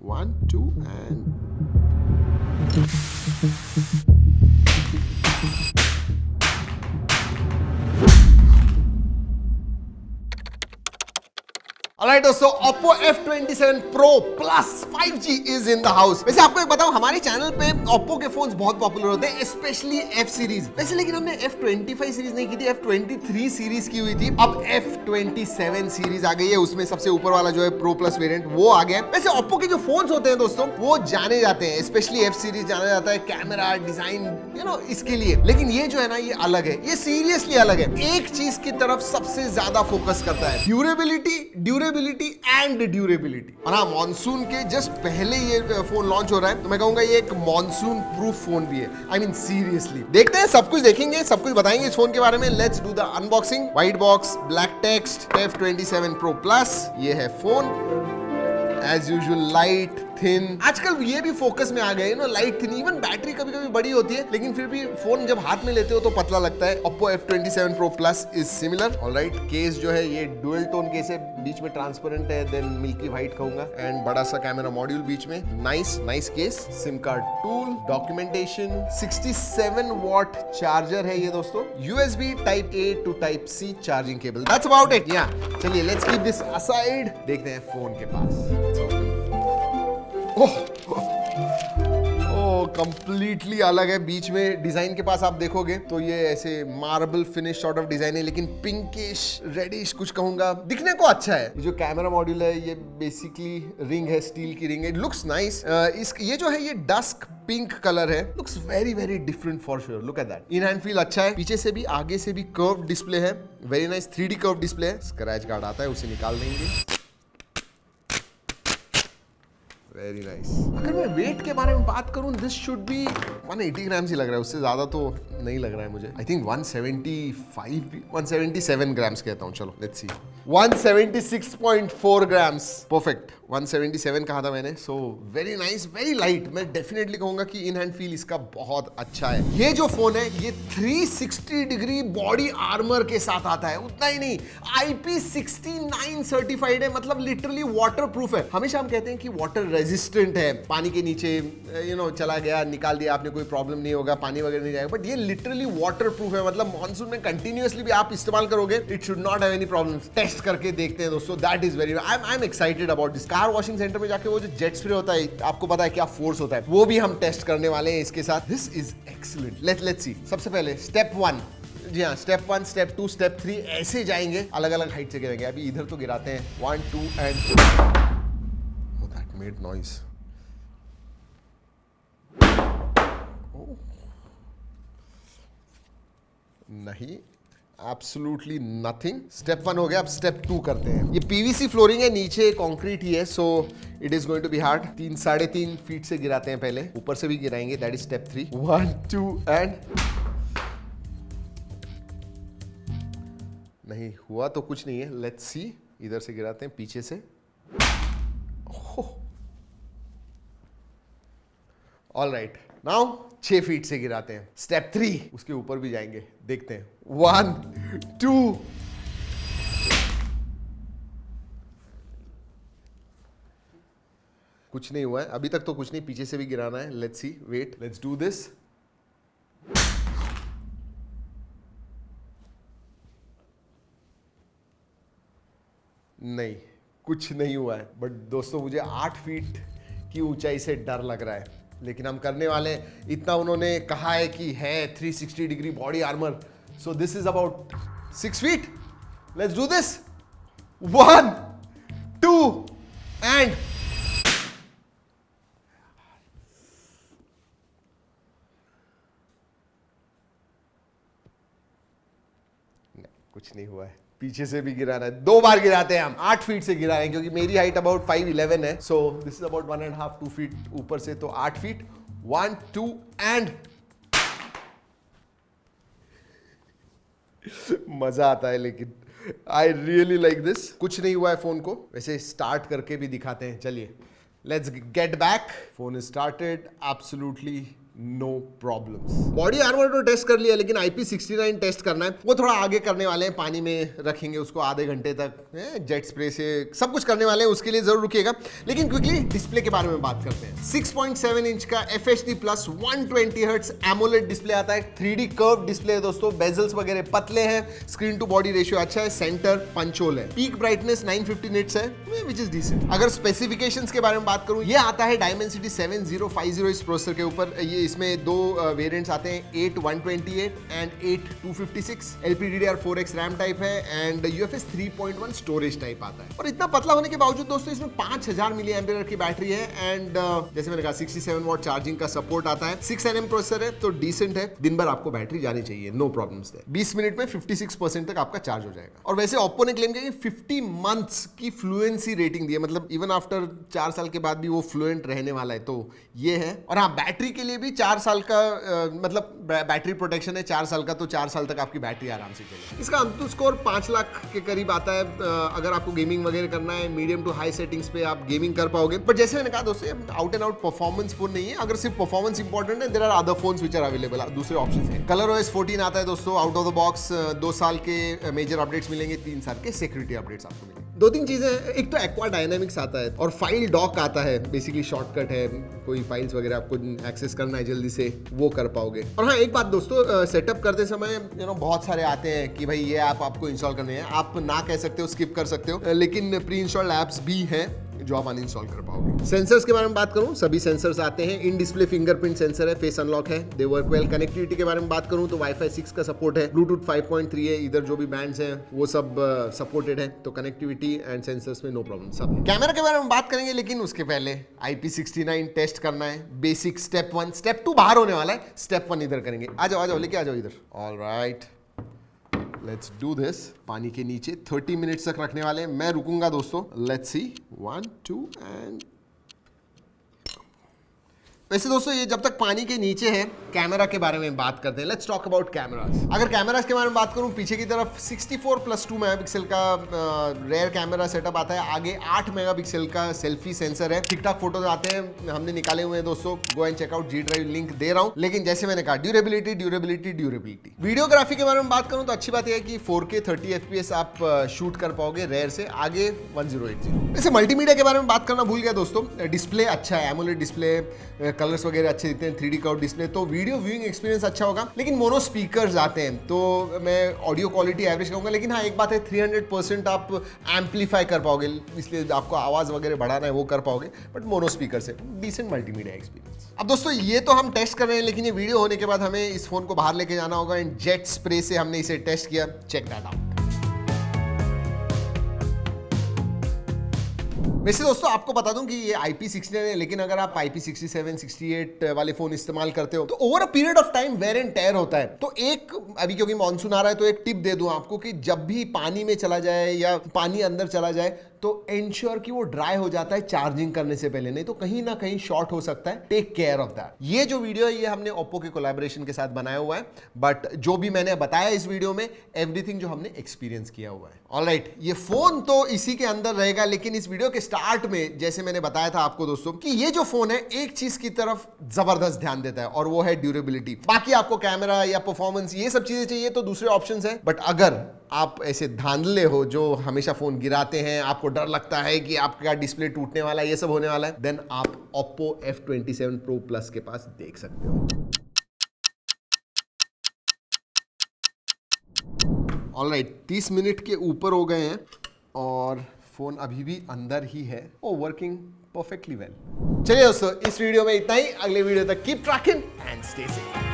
1 2 and Alright दोस्तों, Oppo F27 Pro Plus 5G is in the house। वैसे आपको एक बताऊं, हमारे चैनल पे Oppo के फोन्स बहुत पॉपुलर होते हैं, स्पेशली F सीरीज। वैसे लेकिन हमने F25 सीरीज नहीं की थी, F23 सीरीज की हुई थी। अब F27 सीरीज आ गई है, उसमें सबसे ऊपर वाला जो है Pro Plus वेरिएंट वो आ गया है। वैसे Oppo के जो फोन्स होते हैं दोस्तों, वो जाने जाते हैं, स्पेशली F सीरीज जाना जाता है कैमरा डिजाइन इसके लिए। लेकिन ये जो है ना, ये अलग है, ये सीरियसली अलग है। एक चीज की तरफ सबसे ज्यादा फोकस करता है, ड्यूरेबिलिटी एंड ड्यूरेबिलिटी। और हाँ, मॉनसून के जस्ट पहले ये फोन लॉन्च हो रहा है, तो मैं कहूंगा ये एक मॉनसून प्रूफ फोन भी है। I mean seriously. देखते हैं, सब कुछ देखेंगे, सब कुछ बताएंगे इस फोन के बारे में। Let's do the unboxing. White box, black text, F27 Pro Plus, ये है phone. As usual light thin. आजकल ये भी फोकस में आ गए ना, लाइट थिन। इवन बैटरी कभी कभी बड़ी होती है, लेकिन फिर भी फोन जब हाथ में लेते हो तो पतला लगता है। Oppo F27 Pro Plus is similar. Alright, case जो है ये डुअल टोन केस है, बीच में ट्रांसपेरेंट है, देन मिल्की व्हाइट कहूंगा, एंड बड़ा सा कैमरा मॉड्यूल बीच में। Nice case. Sim card tool, documentation, 67 watt charger है ये दोस्तों। USB type A to type C charging cable. That's about it. या चलिए, लेट्स कीप दिस असाइड। देखते हैं फोन के पास। कंप्लीटली अलग है। बीच में डिजाइन के पास आप देखोगे तो ये ऐसे marble finish sort of design है, लेकिन पिंकिश रेडिश कुछ कहूंगा, दिखने को अच्छा है। ये जो कैमरा मॉड्यूल है, ये बेसिकली रिंग है, स्टील की रिंग है। It looks nice. ये जो है, ये डस्क पिंक कलर है। Looks very very different for sure. Look at that. In hand feel अच्छा है। पीछे से भी, आगे से भी कर्व डिस्प्ले है। Very nice 3D curve display है। स्क्रैच गार्ड आता है, उसे निकाल देंगे। Very nice. अगर मैं वेट के बारे में बात करूं, दिस शुड बी 180 ग्राम्स ही लग रहा है, उससे ज्यादा तो नहीं लग रहा है मुझे। आई थिंक 177 ग्राम्स कहता हूं। चलो लेट्स सी। 176.4 ग्राम्स। परफेक्ट। 177 कहा था मैंने। So very nice, very light. मैं डेफिनेटली कहूंगा कि इन हैंड फील इसका बहुत अच्छा है। ये जो फोन है, ये 360 डिग्री बॉडी आर्मर के साथ आता है। उतना ही नहीं, IP69 सर्टिफाइड है, मतलब लिटरली वाटर प्रूफ है। हमेशा हम कहते हैं कि वाटर रेजिस्टेंट है, पानी के नीचे चला गया, निकाल दिया आपने, कोई प्रॉब्लम नहीं होगा, पानी वगैरह नहीं जाएगा। बट ये लिटरली वाटर प्रूफ है, मतलब मॉनसून में कंटिन्यूअसली भी आप इस्तेमाल करोगे, it should not have any problems. Test करके देखते हैं दोस्तों। That is very, I am excited about this. Car washing center में जाके वो जो जेट स्प्रे होता है, आपको पता है क्या फोर्स होता है, वो भी हम टेस्ट करने वाले हैं इसके साथ। This is excellent. Let's see. सबसे पहले स्टेप 1। जी हाँ, स्टेप 1, स्टेप 2, स्टेप 3 ऐसे जाएंगे, अलग अलग हाइट से गिरेंगे। अभी इधर तो गिराते हैं। 1 2 एंड दैट मेड नॉइज। नहीं, एब्सोल्युटली नथिंग। स्टेप 1 हो गया। अब स्टेप 2 करते हैं। ये PVC फ्लोरिंग है, नीचे कंक्रीट ही है, so it is going to be hard. 3-3.5 feet से गिराते हैं पहले, ऊपर से भी गिराएंगे। That is step 3। 1 2 एंड नहीं हुआ तो कुछ नहीं है। Let's see. इधर से गिराते हैं, पीछे से। ऑल राइट, नाउ 6 फीट से गिराते हैं। स्टेप 3, उसके ऊपर भी जाएंगे, देखते हैं। 1 2 कुछ नहीं हुआ है अभी तक, तो कुछ नहीं। पीछे से भी गिराना है। Let's see, wait, let's do this. नहीं, कुछ नहीं हुआ है। बट दोस्तों, मुझे 8 फीट की ऊंचाई से डर लग रहा है, लेकिन हम करने वाले हैं। इतना उन्होंने कहा है कि है 360 degree body armour, so this is about 6 feet. Let's do this. 1 2 and कुछ नहीं हुआ है। पीछे से भी गिराना है। 2 बार गिराते हैं हम। 8 फीट से गिरा रहे हैं, क्योंकि मेरी हाइट अबाउट 5'11" है, so this is about 1.5-2 feet ऊपर से, तो 8 फीट। 1 2 एंड मजा आता है, लेकिन आई रियली लाइक दिस। कुछ नहीं हुआ है फोन को। वैसे स्टार्ट करके भी दिखाते हैं, चलिए। Let's get back. Phone is started, absolutely no problems. Body armour तो टेस्ट कर लिया, लेकिन IP69 टेस्ट करना है, वो थोड़ा आगे करने वाले हैं, पानी में रखेंगे उसको आधे घंटे तक, जेट स्प्रे से सब कुछ करने वाले हैं, उसके लिए जरूर रुकिएगा। लेकिन क्विकली डिस्प्ले के बारे में बात करते हैं। 6.7 इंच का FHD plus 120 hertz AMOLED display आता है, 3D कर्व डिस्प्ले है दोस्तों, बेजल्स वगैरह पतले हैं, स्क्रीन टू बॉडी रेशियो अच्छा है, सेंटर पंच होल है, पीक ब्राइटनेस 950 निट्स है, विच इज डिसेंट। अगर स्पेसिफिकेशंस के बारे में बात करूं, ये आता है Dimensity 7050 इस प्रोसेसर के ऊपर। ये इसमें दो वेरिएंट्स आते हैं, 8128 एंड 8256। LPDDR4X रैम टाइप है एंड UFS 3.1 स्टोरेज टाइप आता है। और इतना पतला होने के बावजूद दोस्तों इसमें 5000 मिली एम्पियर की बैटरी है एंड जैसे मैंने कहा 67 वॉट चार्जिंग का सपोर्ट आता है। 6nm प्रोसेसर है तो डिसेंट है, दिन भर आपको बैटरी जानी चाहिए, नो प्रॉब्लम्स देयर। 20 मिनट में 56% तक आपका चार्ज हो जाएगा। और वैसे ओप्पो ने क्लेम किया कि 50 मंथ्स की फ्लुएंसी रेटिंग दी है, मतलब इवन आफ्टर 4 साल के बाद भी वो फ्लुएंट रहने वाला है, तो ये है। और हाँ, बैटरी के लिए भी 4 साल का मतलब बैटरी प्रोटेक्शन है 4 साल का, तो 4 साल तक आपकी बैटरी आराम से चलेगी। इसका अंतु स्कोर 5 लाख के करीब आता है। अगर आपको गेमिंग वगैरह करना है, मीडियम टू हाई सेटिंग्स पे आप गेमिंग कर पाओगे। बट जैसे मैंने कहा दोस्तों, out and out performance phone नहीं है। अगर सिर्फ परफॉर्मेंस इंपॉर्टेंट है, there are other phones which are available, दूसरे ऑप्शंस हैं। ColorOS 14 आता है दोस्तों आउट ऑफ द बॉक्स, 2 साल के मेजर अपडेट्स मिलेंगे, 3 साल के सिक्योरिटी अपडेट्स आपको मिलेंगे। 2-3 चीजें, एक तो एक्वा डायनामिक्स आता है और फाइल डॉक आता है, बेसिकली शॉर्टकट है, कोई फाइल्स वगैरह आपको एक्सेस करना है जल्दी से वो कर पाओगे। और हाँ, एक बात दोस्तों, सेटअप करते समय बहुत सारे आते हैं कि भाई ये ऐप आपको इंस्टॉल करने हैं, आप ना कह सकते हो, स्किप कर सकते हो, लेकिन प्री इंस्टॉल्ड ऐप्स भी हैं जो आप अनइंस्टॉल कर पाओगे। सेंसर्स के बारे में बात करूं, सभी सेंसर्स आते हैं। इन डिस्प्ले फिंगरप्रिंट सेंसर है, फेस अनलॉक है, दे वर्क वेल। कनेक्टिविटी के बारे में बात करूं तो वाईफाई 6 का सपोर्ट है, ब्लूटूथ 5.3 है, इधर जो भी बैंड्स हैं वो सब सपोर्टेड है, तो कनेक्टिविटी एंड सेंसर्स में नो प्रॉब्लम सब है। कैमरा के बारे में बात करेंगे, लेकिन उसके पहले IP69 टेस्ट करना है। बेसिक स्टेप 1, स्टेप 2 बाहर होने वाला है, स्टेप 1 इधर करेंगे। आ जाओ लेके आ जाओ इधर। Alright, let's do this. पानी के नीचे 30 मिनट्स तक रखने वाले हैं, मैं रुकूंगा दोस्तों। लेट्स सी, 1 2 एंड वैसे दोस्तों ये जब तक पानी के नीचे है, कैमरा के बारे में बात करते हैं। Let's talk about cameras. अगर कैमरास के बारे में बात करूं, पीछे की तरफ 64+2 मेगापिक्सल का रेयर कैमरा सेटअप आता है, आगे 8 मेगापिक्सल का सेल्फी सेंसर है। ठीक ठाक फोटोज आते हैं, हमने निकाले हुए हैं दोस्तों, go and check out, G drive link दे रहा हूं। लेकिन जैसे मैंने कहा, ड्यूरेबिलिटी। वीडियोग्राफी के बारे में बात करूं तो अच्छी बात यह है कि 4K 30 FPS आप शूट कर पाओगे रेयर से, आगे 1080। वैसे मल्टीमीडिया के बारे में बात करना भूल गया दोस्तों, डिस्प्ले अच्छा है, एमोलेड डिस्प्ले, कलर्स वगैरह अच्छे दिखते हैं, 3D कर्व डिस्प्ले, तो वीडियो व्यूइंग एक्सपीरियंस अच्छा होगा। लेकिन मोनो स्पीकर्स आते हैं तो मैं ऑडियो क्वालिटी एवरेज कहूंगा। लेकिन हाँ, एक बात है, 300% आप एम्पलीफाई कर पाओगे, इसलिए आपको आवाज वगैरह बढ़ाना है वो कर पाओगे, बट मोनो स्पीकर से डिसेंट मल्टीमीडिया एक्सपीरियंस। अब दोस्तों ये तो हम टेस्ट कर रहे हैं, लेकिन ये वीडियो होने के बाद हमें इस फोन को बाहर लेके जाना होगा एंड जेट स्प्रे से हमने इसे टेस्ट किया। Check that out. वैसे दोस्तों आपको बता दूं कि ये IP69 है, लेकिन अगर आप IP67, 68 वाले फोन इस्तेमाल करते हो तो over a period of time wear and tear होता है। तो एक, अभी क्योंकि मॉनसून आ रहा है तो एक टिप दे दूं आपको कि जब भी पानी में चला जाए या पानी अंदर चला जाए तो एंश्योर कि वो ड्राई हो जाता है चार्जिंग करने से पहले, नहीं तो कहीं ना कहीं शॉर्ट हो सकता है। Take care of that. ये जो वीडियो है ये हमने ओप्पो के कोलैबोरेशन के साथ बनाया हुआ है, बट जो भी मैंने बताया इस वीडियो में, एवरीथिंग जो हमने एक्सपीरियंस किया हुआ है। ऑलराइट, ये फोन तो इसी के अंदर रहेगा, लेकिन इस वीडियो के स्टार्ट में जैसे मैंने बताया था आपको दोस्तों कि ये जो फोन है एक चीज की तरफ जबरदस्त ध्यान देता है और वो है ड्यूरेबिलिटी। बाकी आपको कैमरा या परफॉर्मेंस ये सब चीजें चाहिए तो दूसरे ऑप्शंस हैं, बट अगर आप ऐसे धांधले हो जो हमेशा फोन गिराते हैं, आपको डर लगता है कि आपका डिस्प्ले टूटने वाला है, ये सब होने वाला है, देन आप Oppo F27 Pro Plus के पास देख सकते हो। ऑलराइट, 30 मिनट के ऊपर हो गए हैं और फोन अभी भी अंदर ही है, वो वर्किंग परफेक्टली वेल। चलिए दोस्तों, इस वीडियो में इतना ही। अगले वीडियो तक keep trekking and stay safe.